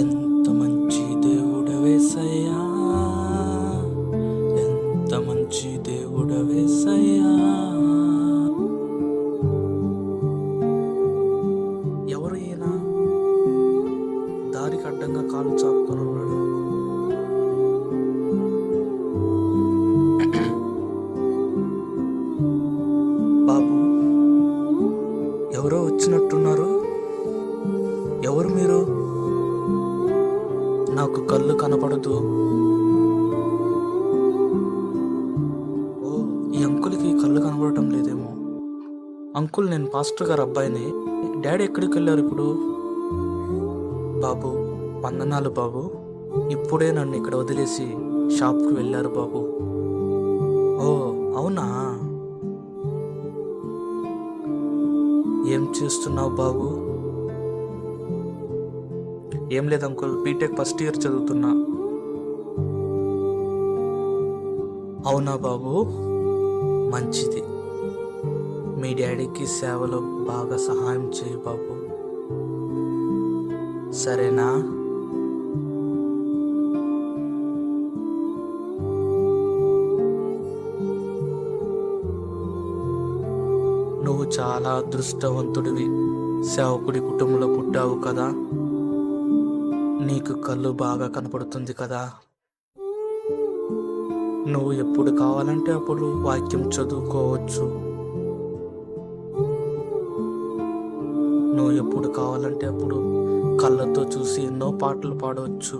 ఎంత మంచి దేవుడవేసయ్యా, ఎంత మంచి దేవుడవేసయ్యా. ఎవరు ఈయన? దారికి అడ్డంగా కాలు చాపుకొని ఉన్నాడు. బాబు, ఎవరో వచ్చినట్టున్నారు. ఎవరు మీరు? నాకు కళ్ళు కనపడదు. ఓ, ఈ అంకుల్కి కళ్ళు కనపడటం లేదేమో. అంకుల్, నేను పాస్టర్ గారు అబ్బాయిని. డాడీ ఎక్కడికి వెళ్ళారు ఇప్పుడు? బాబు, వందనాలు బాబు. ఇప్పుడే నన్ను ఇక్కడ వదిలేసి షాప్కి వెళ్ళారు బాబు. ఓ అవునా? ఏం చేస్తున్నావు బాబు? ఏం లేదు అంకుల్, బీటెక్ ఫస్ట్ ఇయర్ చదువుతున్నా. అవునా బాబు, మంచిది. మీ డాడీకి సేవలో బాగా సహాయం చేయి బాబు, సరేనా? నువ్వు చాలా అదృష్టవంతుడివి. సేవకుడి కుటుంబంలో పుట్టావు కదా, నీకు కళ్ళు బాగా కనపడుతుంది కదా. నువ్వు ఎప్పుడు కావాలంటే అప్పుడు వాక్యం చదువుకోవచ్చు. నువ్వు ఎప్పుడు కావాలంటే అప్పుడు కళ్ళతో చూసి ఎన్నో పాటలు పాడవచ్చు.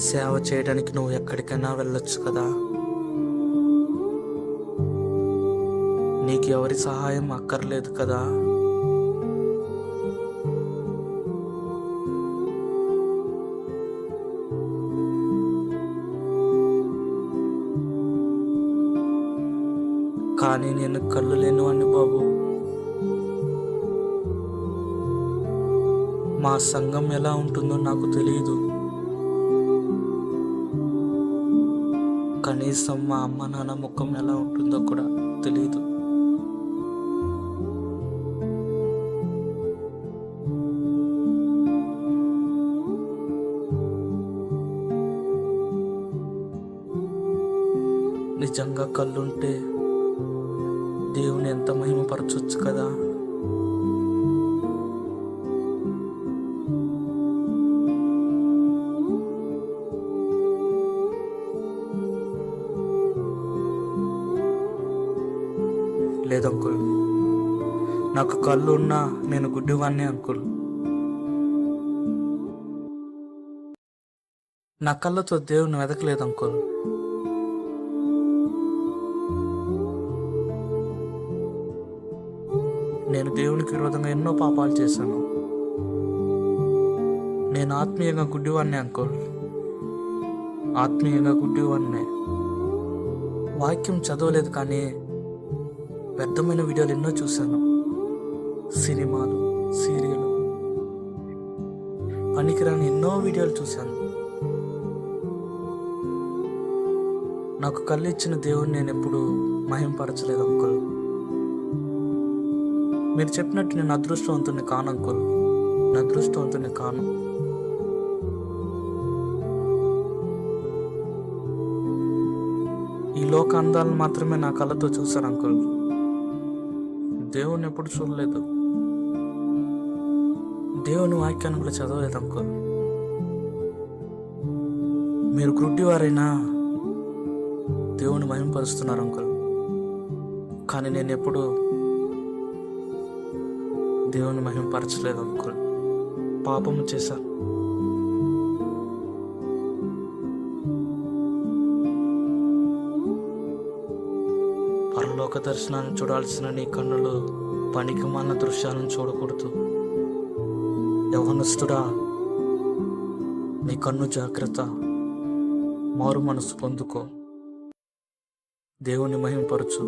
సేవ చేయడానికి నువ్వు ఎక్కడికైనా వెళ్ళొచ్చు కదా. నీకు ఎవరి సహాయం అక్కర్లేదు కదా. కానీ నేను కళ్ళు లేనివాణ్ణి బాబు. మా సంఘం ఎలా ఉంటుందో నాకు తెలియదు. కనీసం మా అమ్మ నాన్న ముఖం ఎలా ఉంటుందో కూడా తెలియదు. నిజంగా కళ్ళుంటే దేవుని ఎంత మహిమపరచొచ్చు కదా. లేదు అంకుల్, నాకు కళ్ళు ఉన్నా నేను గుడ్డివాణ్ణి అంకుల్. నా కళ్ళతో దేవుని వెతకలేదు అంకుల్. నేను దేవునికి విరోధంగా ఎన్నో పాపాలు చేశాను. నేను ఆత్మీయంగా గుడ్డివాణ్ణి అంకుల్, ఆత్మీయంగా గుడ్డివాణ్ణే. వాక్యం చదవలేదు కానీ వ్యర్థమైన వీడియోలు ఎన్నో చూశాను. సినిమాలు, సీరియల్, పనికిరాని ఎన్నో వీడియోలు చూశాను. నాకు కళ్ళు ఇచ్చిన దేవుని నేను ఎప్పుడు మహింపరచలేదు అంకుల్. మీరు చెప్పినట్టు నేను అదృష్టవంతుని కాను అంకుల్, నేను అదృష్టవంతుని కాను. ఈ లోక అందాలను మాత్రమే నా కళ్ళతో చూశాను అంకుల్. దేవుని ఎప్పుడు చూడలేదు. దేవుని వాక్యాన్ని కూడా చదవలేదు అంకుల్. మీరు గుడ్డివారైనా దేవుని మహింపరుస్తున్నారు అంకుల్. కానీ నేను ఎప్పుడు దేవుని మహిమపరచలేదు అంకుల్. పాపము చేశాను. పరలోక దర్శనాన్ని చూడాల్సిన నీ కన్నులు పనికిమాలిన దృశ్యాలను చూడకూడదు. యవ్వనస్తుడా, నీ కన్ను జాగ్రత్త. మారు మనసు పొందుకో. దేవుని మహిమపరచు.